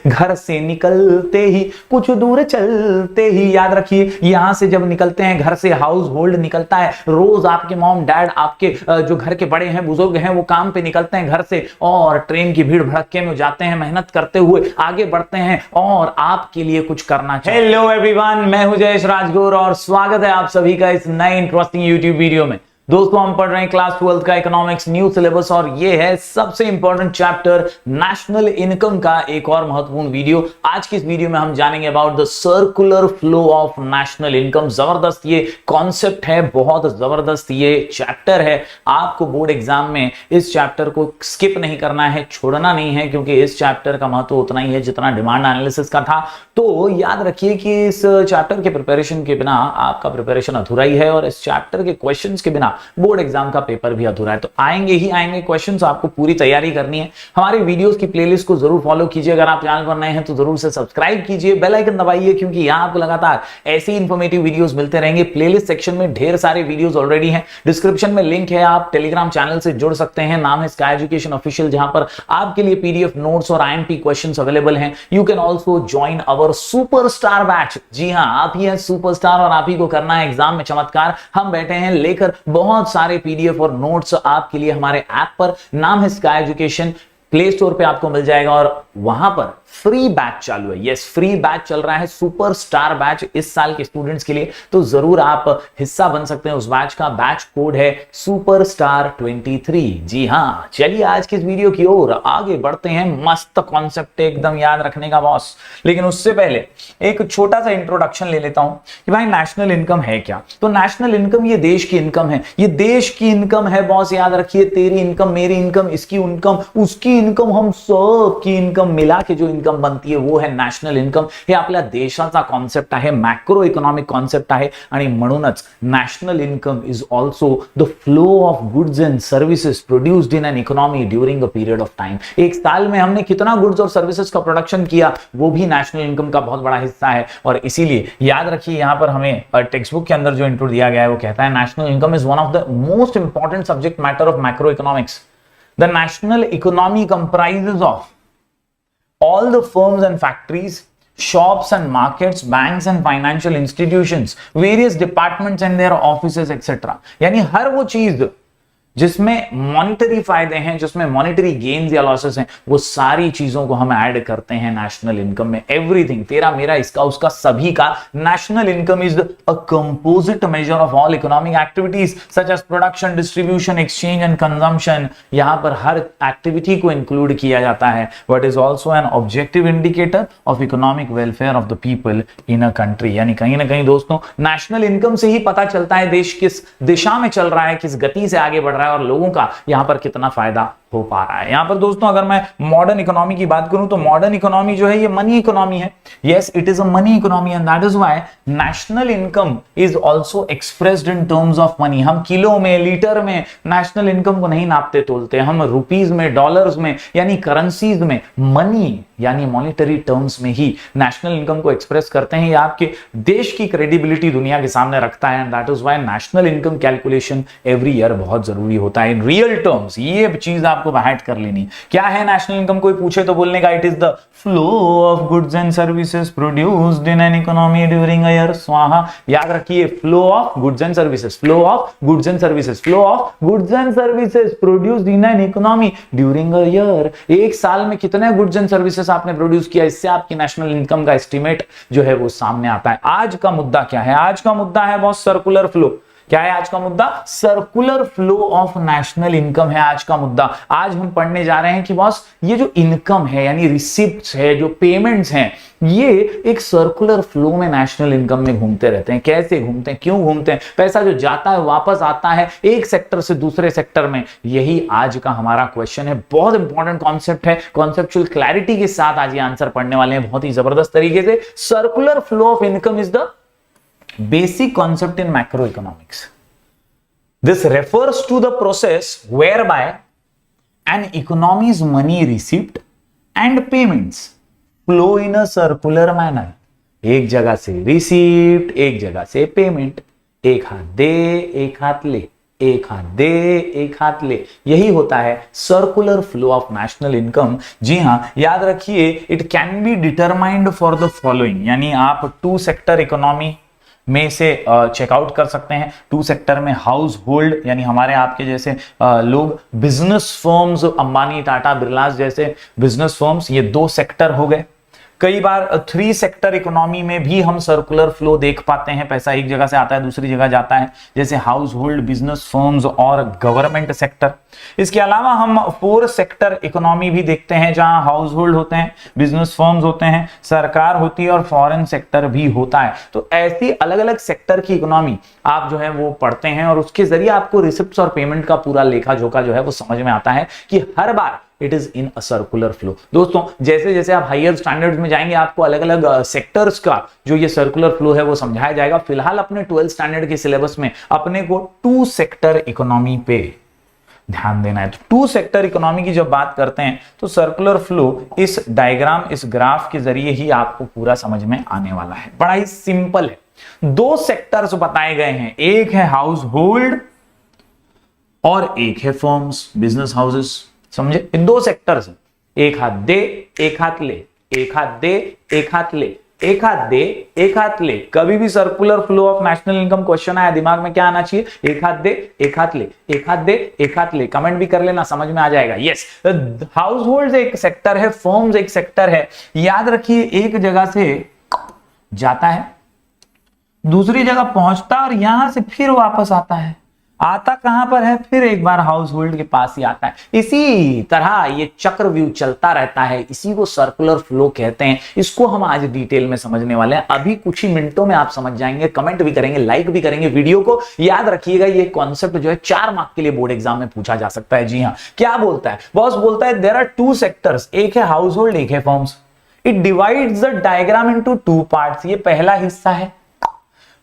घर से निकलते ही कुछ दूर चलते ही, याद रखिए यहां से जब निकलते हैं घर से, हाउस होल्ड निकलता है, रोज आपके मॉम डैड आपके जो घर के बड़े हैं बुजुर्ग हैं वो काम पे निकलते हैं घर से और ट्रेन की भीड़ भड़के में जाते हैं, मेहनत करते हुए आगे बढ़ते हैं और आपके लिए कुछ करना चाहिए। हेलो एवरीवन, मैं हूं जयेश राजगुरु और स्वागत है आप सभी का इस नए इंटरेस्टिंग यूट्यूब वीडियो में। दोस्तों हम पढ़ रहे हैं क्लास 12 का इकोनॉमिक्स न्यू सिलेबस और ये है सबसे इंपॉर्टेंट चैप्टर नेशनल इनकम का एक और महत्वपूर्ण वीडियो। आज की इस वीडियो में हम जानेंगे about the circular flow of national income. जबरदस्त ये कॉन्सेप्ट है, बहुत जबरदस्त ये चैप्टर है। आपको बोर्ड एग्जाम में इस चैप्टर को स्किप नहीं करना है, छोड़ना नहीं है, क्योंकि इस चैप्टर का महत्व उतना ही है जितना डिमांड एनालिसिस का था। तो याद रखिए कि इस चैप्टर के प्रिपरेशन के बिना आपका प्रिपरेशन अधूरा ही है और इस चैप्टर के क्वेश्चंस के बिना बोर्ड एग्जाम का पेपर भी अधूरा है। तो आएंगे ही आएंगे क्वेश्चंस, आपको पूरी तैयारी करनी है। हमारी वीडियोस की प्लेलिस्ट को जरूर फॉलो कीजिए, अगर आप चैनल पर नए हैं तो जरूर से सब्सक्राइब कीजिए, बेल आइकन दबाइए, क्योंकि यहां आपको लगातार ऐसी इंफॉर्मेटिव वीडियोस मिलते रहेंगे। प्लेलिस्ट सेक्शन में ढेर सारे वीडियोस ऑलरेडी हैं, डिस्क्रिप्शन में लिंक है, आप टेलीग्राम चैनल से जुड़ सकते हैं, नाम है स्काई एजुकेशन ऑफिशियल, जहां पर आपके लिए पीडीएफ नोट्स और आईएमपी क्वेश्चंस अवेलेबल हैं। You can also join our superstar batch. जी हां, आप ही हैं सुपरस्टार और आप ही को करना है एग्जाम में चमत्कार। हम बैठे हैं लेकर बहुत सारे पीडीएफ और नोट्स आपके लिए हमारे ऐप पर, नाम है स्काई एजुकेशन, प्ले स्टोर पे आपको मिल जाएगा और वहां पर फ्री बैच चालू है। यस, फ्री बैच चल रहा है, सुपरस्टार बैच इस साल के स्टूडेंट्स के लिए, तो जरूर आप हिस्सा बन सकते हैं उस बैच का। बैच कोड है सुपरस्टार 23। जी हां, चलिए आज की इस वीडियो की ओर आगे बढ़ते हैं। मस्त कॉन्सेप्ट एकदम याद रखने का बॉस, लेकिन उससे पहले एक छोटा सा इंट्रोडक्शन ले लेता हूं कि भाई नेशनल इनकम है क्या। तो नेशनल इनकम ये देश की इनकम है, ये देश की इनकम है बॉस। याद रखिए, तेरी इनकम, मेरी इनकम, इसकी इनकम, उसकी इनकम, हम सब की इनकम मिला के जो इनकम बनती है वो है नॅशनल इनकम। हे आपल्या देशाचा कॉन्सेप्ट आहे, मॅक्रो इकॉनॉमिक कॉन्सेप्ट आहे आणि म्हणूनच national income is also the flow of goods and services produced in an economy during a period of time. एक साल में हमने कितना गुड्स और सर्विसेज का प्रोडक्शन किया, वो भी नेशनल इनकम का बहुत बड़ा हिस्सा है। और इसीलिए याद रखिए, यहां पर हमें टेक्स्ट बुक के अंदर जो इंट्रो दिया गया है वो कहता है national income is one of the most important subject matter of macro economics. The national economy comprises of all the firms and factories, shops and markets, banks and financial institutions, various departments and their offices etc. यानी हर वो चीज जिसमें monetary फायदे हैं, जिसमें monetary gains या losses हैं, वो सारी चीजों को हम ऐड करते हैं नेशनल इनकम में। एवरीथिंग, तेरा मेरा इसका उसका सभी का। National income is a composite measure of all economic activities such as production, distribution, exchange and consumption. यहां पर हर एक्टिविटी को इंक्लूड किया जाता है, but is also an objective indicator of economic welfare of the people in a country. यानी कहीं ना कहीं दोस्तों, नेशनल इनकम से ही पता चलता है देश किस दिशा में चल रहा है, किस गति से आगे बढ़ रहा है और लोगों का यहां पर कितना फायदा हो पा रहा है। यहां पर दोस्तों अगर मैं मॉडर्न इकोनॉमी की बात करूं तो मॉडर्न इकोनॉमी जो है ये मनी इकोनॉमी है। Yes, it is a money economy and that is why national income is also expressed in terms of money. हम किलो में, लीटर में नेशनल इनकम को नहीं नापते तोलते, हम रुपीज में, डॉलर्स में, यानी करेंसीज में, मनी यानी मॉनिटरी टर्म्स में ही नेशनल इनकम को एक्सप्रेस करते हैं। ये आपके देश की क्रेडिबिलिटी दुनिया के सामने रखता है and that is why national income calculation every year बहुत जरूरी होता है इन रियल टर्म्स। ये चीज आपको बाहर कर लेनी। क्या है नेशनल इनकम, कोई पूछे तो बोलने का it is the flow of goods and services produced in an economy during a year. स्वाहा, याद रखिए, flow of goods and services, flow of goods and services, flow of goods and services produced in an economy during a year. एक साल में कितने goods and services आपने produce किया, इससे आपकी नेशनल इनकम का एस्टीमेट जो है वो सामने आता है। आज का मुद्दा क्या है? आज का मुद्दा है बहुत सर्कुलर फ्लो। क्या है आज का मुद्दा? Circular flow of national income है आज का मुद्दा। आज हम पढ़ने जा रहे हैं कि बॉस ये जो इनकम है यानी रिसिप्ट्स है, जो पेमेंट्स हैं, ये एक सर्कुलर फ्लो में नेशनल इनकम में घूमते रहते हैं। कैसे घूमते हैं, क्यों घूमते हैं? पैसा जो जाता है वापस आता है एक सेक्टर से दूसरे सेक्टर में। यही आज का हमारा क्वेश्चन है। बहुत इंपॉर्टेंट कॉन्सेप्ट है, कॉन्सेप्चुअल क्लैरिटी के साथ आज ये आंसर पढ़ने वाले हैं बहुत ही जबरदस्त तरीके से। Circular flow of income is the basic concept in macroeconomics. This refers to the process whereby an economy's money receipt and payments flow in a circular manner. एक जगह से रिसीप्ट, एक जगह से पेमेंट, एक हाथ दे, एक हाथ ले, एक हाथ दे एक हाथ ले, यही होता है circular flow of national income. जी हां, याद रखिए, it can be determined for the following, यानी आप टू सेक्टर इकोनॉमी में से चेकआउट कर सकते हैं। टू सेक्टर में हाउस होल्ड, यानी हमारे आपके जैसे लोग, बिजनेस फर्म्स, अंबानी टाटा बिरलास जैसे बिजनेस फर्म्स, ये दो सेक्टर हो गए। कई बार थ्री सेक्टर इकोनॉमी में भी हम सर्कुलर फ्लो देख पाते हैं, पैसा एक जगह से आता है दूसरी जगह जाता है, जैसे हाउस होल्ड, बिजनेस फर्म्स और गवर्नमेंट सेक्टर। इसके अलावा हम फोर सेक्टर इकोनॉमी भी देखते हैं, जहां हाउस होल्ड होते हैं, बिजनेस फर्म्स होते हैं, सरकार होती है और फॉरेन सेक्टर भी होता है। तो ऐसी अलग अलग सेक्टर की इकोनॉमी आप जो है वो पढ़ते हैं और उसके जरिए आपको रिसिप्ट्स और पेमेंट का पूरा लेखा जोखा जो है वो समझ में आता है कि हर बार it is in a circular flow. दोस्तों, जैसे जैसे आप हायर स्टैंडर्ड्स में जाएंगे आपको अलग अलग सेक्टर्स का जो ये सर्कुलर फ्लो है वो समझाया जाएगा। फिलहाल अपने 12th स्टैंडर्ड के सिलेबस में अपने को टू सेक्टर इकोनॉमी पे ध्यान देना है। तो टू सेक्टर इकोनॉमी की जब बात करते हैं तो सर्कुलर फ्लो इस डायग्राम, इस ग्राफ के जरिए ही आपको पूरा समझ में आने वाला है। बड़ा ही सिंपल है। दो सेक्टर्स बताए गए हैं, एक है हाउस होल्ड और एक है फर्म्स, बिजनेस हाउसेस। समझे? इन दो सेक्टर्स, एक हाथ दे एक हाथ ले, एक हाथ दे एक हाथ ले, एक हाथ दे एक हाथ ले। कभी भी circular flow of national income question आया, दिमाग में क्या आना चाहिए? एक हाथ दे एक हाथ ले, एक हाथ दे एक हाथ ले। कमेंट भी कर लेना, समझ में आ जाएगा। यस, हाउस होल्ड एक सेक्टर है, फर्म्स एक सेक्टर है। याद रखिए, एक जगह से जाता है, दूसरी जगह पहुंचता और यहां से फिर वापस आता है। आता कहां पर है? फिर एक बार हाउस होल्ड के पास ही आता है। इसी तरह ये चक्रव्यूह चलता रहता है, इसी को सर्कुलर फ्लो कहते हैं। इसको हम आज डिटेल में समझने वाले हैं। अभी कुछ ही मिनटों में आप समझ जाएंगे, कमेंट भी करेंगे, लाइक भी करेंगे वीडियो को। याद रखिएगा, ये कॉन्सेप्ट जो है 4 मार्क के लिए बोर्ड एग्जाम में पूछा जा सकता है। जी हाँ, क्या बोलता है बॉस? बोलता है देयर आर टू सेक्टर्स, एक है हाउस होल्ड, एक है firms. It divides the diagram into two parts. ये पहला हिस्सा है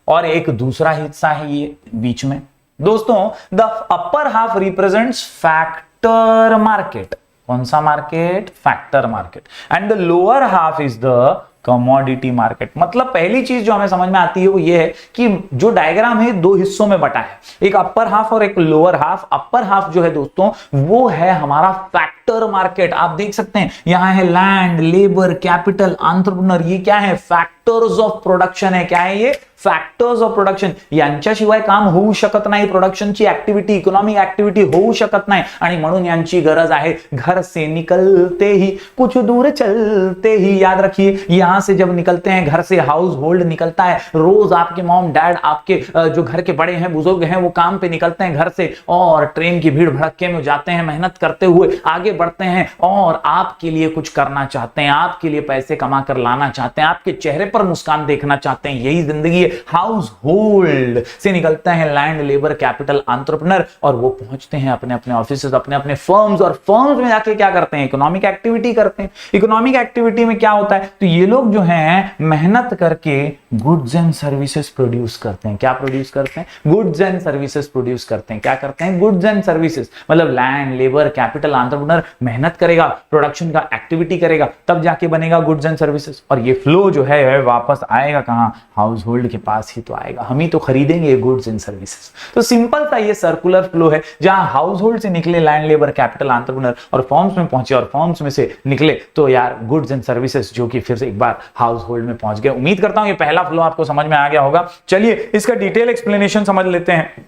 और एक दूसरा हिस्सा है ये बीच में। दोस्तों, the upper half represents factor market. कौन सा market? Factor market. And the lower half is the commodity market. मतलब पहली चीज जो हमें समझ में आती है वो ये है कि जो डायग्राम है दो हिस्सों में बटा है, एक अपर हाफ और एक लोअर हाफ। अपर हाफ जो है दोस्तों वो है हमारा फैक्टर मार्केट। आप देख सकते हैं यहां है लैंड, लेबर, कैपिटल, एंटरप्रेन्योर। ये क्या है? फैक्टर्स ऑफ प्रोडक्शन है। क्या है ये? Factors of production. यांच्याशिवाय काम होऊ शकत नाही, प्रोडक्शनची ऍक्टिव्हिटी, इकॉनॉमिक ऍक्टिव्हिटी होऊ शकत नाही आणि म्हणून यांची गरज आहे. घर से निकलते ही कुछ दूर चलते ही, याद रखिए, यहां से जब निकलते हैं घर से, हाउस होल्ड निकलता है, रोज आपके मॉम डैड, आपके जो घर के बड़े हैं, बुजुर्ग हैं, वो काम पे निकलते हैं घर से और ट्रेन की भीड़ भड़के में जाते हैं, मेहनत करते हुए आगे बढ़ते हैं और आपके लिए कुछ करना चाहते हैं, आपके लिए पैसे कमा कर लाना चाहते हैं, आपके चेहरे पर मुस्कान देखना चाहते हैं. यही जिंदगी है. हाउस होल्ड से निकलते हैं लैंड, लेबर, कैपिटल, एंटरप्रेन्योर और वो पहुंचते हैं अपने अपने ऑफिस, अपने अपने फर्म्स, और फर्म्स में जाके क्या करते हैं? इकोनॉमिक एक्टिविटी करते हैं. इकोनॉमिक एक्टिविटी में क्या होता है? तो ये लोग जो हैं मेहनत करके गुड्स एंड सर्विसेज प्रोड्यूस करते हैं. क्या प्रोड्यूस करते हैं? गुड्स एंड सर्विसेज प्रोड्यूस करते हैं. क्या करते हैं? Goods and services. मतलब लैंड, लेबर, कैपिटल, एंटरप्रेन्योर मेहनत करेगा, प्रोडक्शन का एक्टिविटी करेगा, तब जाके बनेगा गुड्स एंड सर्विसेज. और ये फ्लो जो है वापस आएगा कहां? हाउस होल्ड के पास ही तो आएगा. हम ही तो खरीदेंगे गुड्स एंड सर्विसेज. तो सिंपल सा ये सर्कुलर फ्लो है, जहां हाउस होल्ड से निकले लैंड, लेबर, कैपिटल, एंटरप्रेन्योर और फर्म्स में पहुंचे, और फर्म्स में से निकले तो यार गुड्स एंड सर्विसेज, जो कि फिर से एक बार हाउस होल्ड में पहुंच गए. उम्मीद करता हूं ये पहला फ्लो आपको समझ में आ गया होगा. चलिए इसका डिटेल एक्सप्लेनेशन समझ लेते हैं.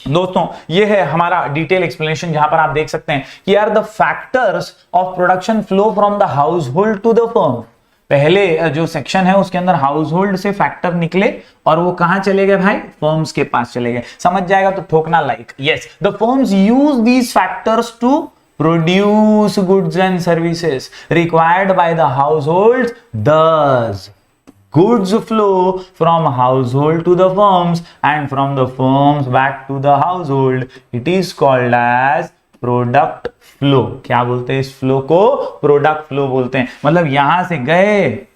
दोस्तों ये है हमारा डिटेल एक्सप्लेनेशन, जहां पर आप देख सकते हैं कि यार the factors of production flow from the household to the firm. पहले जो सेक्शन है उसके अंदर हाउस होल्ड से फैक्टर निकले और वो कहां चले गए भाई? फर्म्स के पास चले गए. समझ जाएगा तो ठोकना like. Yes, the firms use these factors to produce goods and services required by the households. Thus, goods flow from household to the firms and from the firms back to the household. It is called as product flow. क्या बोलते हैं इस flow को? Product flow बोलते हैं. मतलब यहां से गए,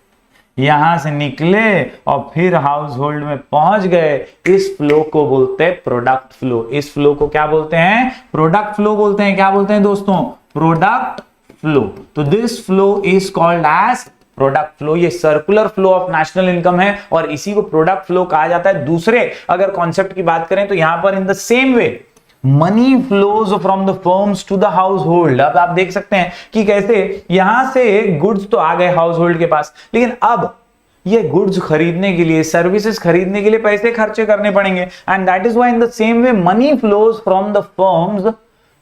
यहां से निकले और फिर हाउस होल्ड में पहुंच गए. इस फ्लो को बोलते हैं प्रोडक्ट फ्लो. इस फ्लो को क्या बोलते हैं? प्रोडक्ट फ्लो बोलते हैं. क्या बोलते हैं दोस्तों? Product flow. तो this flow is called as product flow. ये circular flow of national income है और इसी को प्रोडक्ट फ्लो कहा जाता है. दूसरे अगर कॉन्सेप्ट की बात करें तो यहां पर in the same way money flows from the firms to the household. अब आप देख सकते हैं कि कैसे यहां से गुड्स तो आ गए हाउस होल्ड के पास, लेकिन अब ये गुड्स खरीदने के लिए, सर्विसेज खरीदने के लिए पैसे खर्चे करने पड़ेंगे। And that is why in the same way money flows from the firms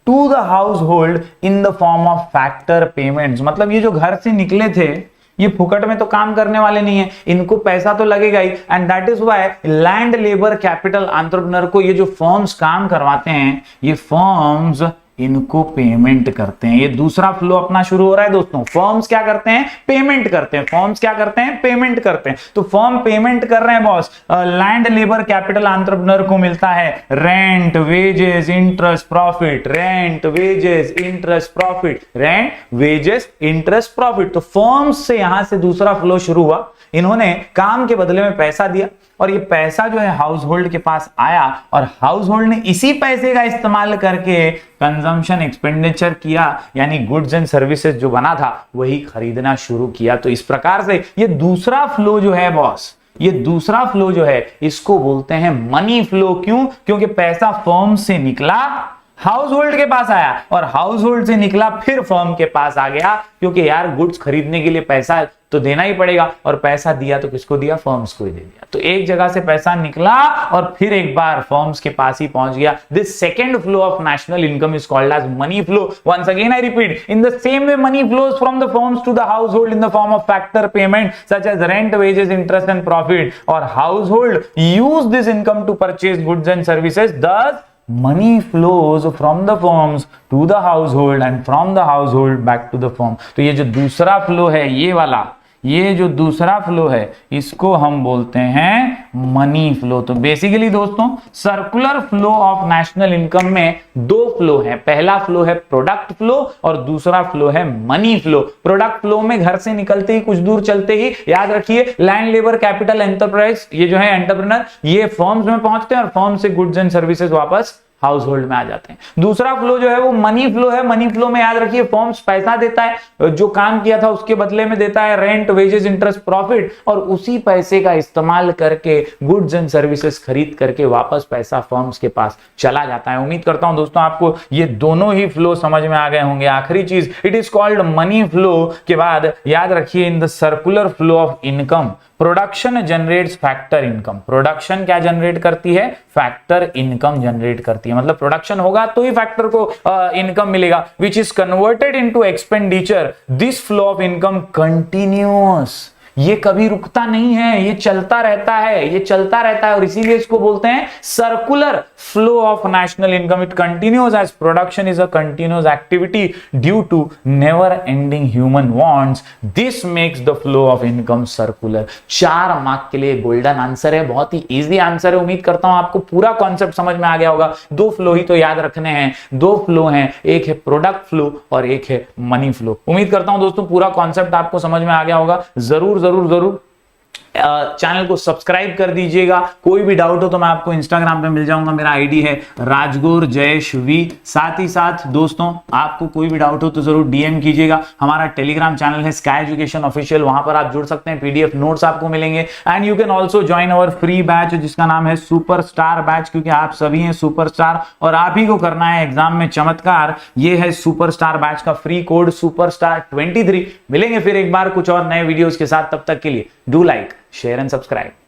to the household in the form of factor payments. मतलब ये जो घर से निकले थे ये फुकट में तो काम करने वाले नहीं है, इनको पैसा तो लगेगा ही। And that is why land labour capital entrepreneur को ये जो फर्म्स काम करवाते हैं, ये फर्म्स इनको पेमेंट करते हैं। ये दूसरा फ्लो अपना शुरू हो रहा है दोस्तों। फर्म्स क्या करते हैं? पेमेंट करते हैं। फर्म्स क्या करते हैं? पेमेंट करते हैं। तो फर्म पेमेंट कर रहे हैं boss, land labour capital entrepreneur को मिलता है rent, wages, interest, profit, rent, wages, interest, profit, rent, wages, interest, profit. तो फर्म्स से यहां से दूसरा फ्लो शुरू हुआ, इन्होंने काम के बदले में पैसा दिया और ये पैसा जो है हाउस होल्ड के पास आया और हाउस होल्ड ने इसी पैसे का इस्तेमाल करके कंजम्पशन एक्सपेंडिचर किया, यानी गुड्स एंड सर्विसेज जो बना था वही खरीदना शुरू किया। तो इस प्रकार से ये दूसरा फ्लो जो है बॉस, ये दूसरा फ्लो जो है इसको बोलते हैं मनी फ्लो। क्यों? क्योंकि पैसा फर्म से निकला, हाउस होल्ड के पास आया और हाउस होल्ड से निकला फिर फर्म के पास आ गया, क्योंकि यार गुड्स खरीदने के लिए पैसा तो देना ही पड़ेगा और पैसा दिया तो किसको दिया? फर्म्स को ही दे दिया। तो एक जगह से पैसा निकला और फिर एक बार फर्म्स के पास ही पहुंच गया। This second flow of national income is called as money flow. Once again I repeat, in the same way money flows from the firms to the household in the form of factor payment such as rent, wages, interest and profit, और household use this income to purchase goods and services. Thus money flows from the firms to the household and from the household back to the firm। तो ये जो दूसरा flow है, ये वाला, ये जो दूसरा फ्लो है इसको हम बोलते हैं मनी फ्लो। तो बेसिकली दोस्तों circular flow of national income में दो फ्लो है। पहला फ्लो है प्रोडक्ट फ्लो और दूसरा फ्लो है मनी फ्लो। प्रोडक्ट फ्लो में घर से निकलते ही कुछ दूर चलते ही याद रखिए लैंड लेबर कैपिटल एंटरप्राइज, ये जो है एंटरप्रेन्योर, ये फर्म्स में पहुंचते हैं और फर्म से गुड्स एंड सर्विसेज वापस हाउस होल्ड में आ जाते हैं। दूसरा फ्लो जो है वो मनी फ्लो है। मनी फ्लो में याद रखिए फर्म्स पैसा देता है, जो काम किया था उसके बदले में देता है रेंट, वेजेस, इंटरेस्ट, प्रॉफिट, और उसी पैसे का इस्तेमाल करके गुड्स एंड सर्विसेज खरीद करके वापस पैसा फर्म्स के पास चला जाता है। उम्मीद करता हूं दोस्तों आपको ये दोनों ही फ्लो समझ में आ गए होंगे। आखिरी चीज, it is called money flow के बाद याद रखिए in the circular flow of income production generates factor income. Production क्या जनरेट करती है? फैक्टर इनकम जनरेट करती है। मतलब प्रोडक्शन होगा तो ही फैक्टर को इनकम मिलेगा, which is converted into expenditure. This flow of income continuous, ये कभी रुकता नहीं है, ये चलता रहता है, ये चलता रहता है और इसीलिए इसको बोलते हैं circular flow of national income. It continues as production is a continuous activity due to never ending human wants. This makes the flow of income circular. 4 mark के लिए गोल्डन आंसर है, बहुत ही इजी आंसर है। उम्मीद करता हूं आपको पूरा कॉन्सेप्ट समझ में आ गया होगा। 2 फ्लो ही तो याद रखने हैं, 2 फ्लो हैं, एक है प्रोडक्ट फ्लो और एक है मनी फ्लो। उम्मीद करता हूं दोस्तों पूरा कॉन्सेप्ट आपको समझ में आ गया होगा। जरूर जरूर जरूर चैनल को सब्सक्राइब कर दीजिएगा। कोई भी डाउट हो तो मैं आपको इंस्टाग्राम पे मिल जाऊंगा, मेरा आईडी है राजगुर जयेश वी। साथ ही साथ दोस्तों आपको कोई भी डाउट हो तो जरूर डीएम कीजिएगा। हमारा टेलीग्राम चैनल है स्काई एजुकेशन ऑफिशियल, वहां पर आप जुड़ सकते हैं, पीडीएफ नोट्स आपको मिलेंगे। And you can also join our free batch जिसका नाम है सुपरस्टार बैच, क्योंकि आप सभी हैं सुपरस्टार और आप ही को करना है एग्जाम में चमत्कार। ये है सुपरस्टार बैच का फ्री कोड सुपरस्टार 23। मिलेंगे फिर एक बार कुछ और नए वीडियोस के साथ, तब तक के लिए do like, share and subscribe.